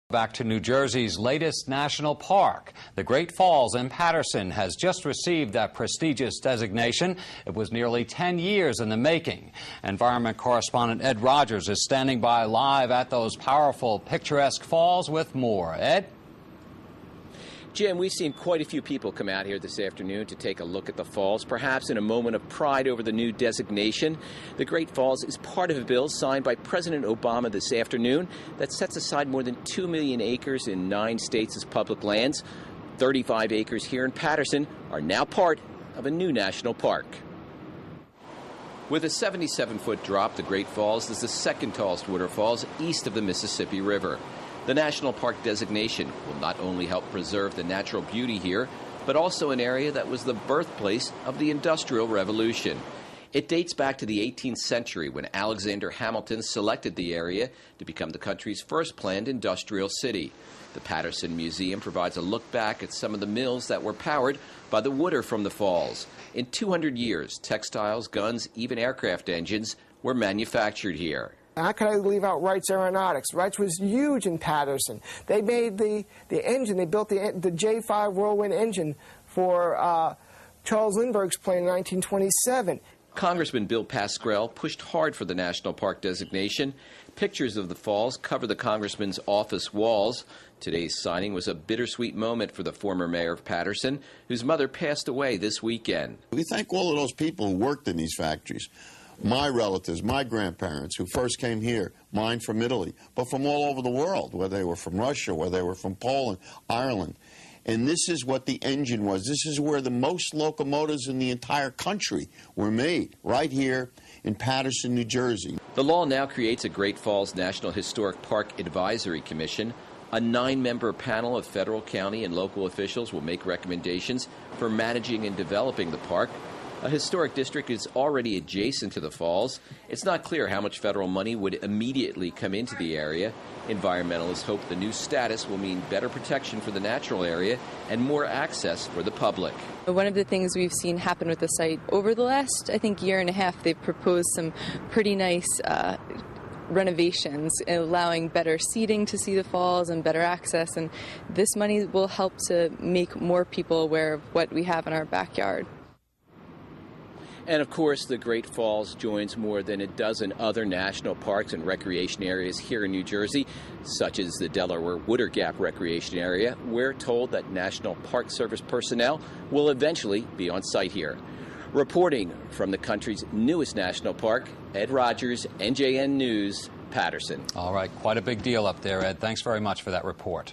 Back to New Jersey's latest national park. The Great Falls in Paterson has just received that prestigious designation. It was nearly 10 years in the making. Environment correspondent Ed Rogers is standing by live at those powerful, picturesque falls with more. Ed? Jim, we've seen quite a few people come out here this afternoon to take a look at the falls, perhaps in a moment of pride over the new designation. The Great Falls is part of a bill signed by President Obama this afternoon that sets aside more than 2 million acres in 9 states as public lands. 35 acres here in Paterson are now part of a new national park. With a 77-foot drop, the Great Falls is the second tallest waterfalls east of the Mississippi River. The national park designation will not only help preserve the natural beauty here, but also an area that was the birthplace of the Industrial Revolution. It dates back to the 18th century when Alexander Hamilton selected the area to become the country's first planned industrial city. The Paterson Museum provides a look back at some of the mills that were powered by the water from the falls. In 200 years, textiles, guns, even aircraft engines were manufactured here. How could I leave out Wright's Aeronautics? Wright's was huge in Paterson. They made the engine. They built the J5 Whirlwind engine for Charles Lindbergh's plane in 1927. Congressman Bill Pascrell pushed hard for the national park designation. Pictures of the falls cover the congressman's office walls. Today's signing was a bittersweet moment for the former mayor of Paterson, whose mother passed away this weekend. We thank all of those people who worked in these factories. My relatives, my grandparents who first came here, mine from Italy, but from all over the world, whether they were from Russia, whether they were from Poland, Ireland. And this is what the engine was. This is where the most locomotives in the entire country were made, right here in Paterson, New Jersey. The law now creates a Great Falls National Historic Park Advisory Commission. A 9-member panel of federal, county, and local officials will make recommendations for managing and developing the park. A historic district is already adjacent to the falls. It's not clear how much federal money would immediately come into the area. Environmentalists hope the new status will mean better protection for the natural area and more access for the public. One of the things we've seen happen with the site over the last, I think, year and a half, they've proposed some pretty nice renovations, allowing better seating to see the falls and better access. And this money will help to make more people aware of what we have in our backyard. And of course, the Great Falls joins more than a dozen other national parks and recreation areas here in New Jersey, such as the Delaware Water Gap Recreation Area. We're told that National Park Service personnel will eventually be on site here. Reporting from the country's newest national park, Ed Rogers, NJN News, Paterson. All right, quite a big deal up there, Ed. Thanks very much for that report.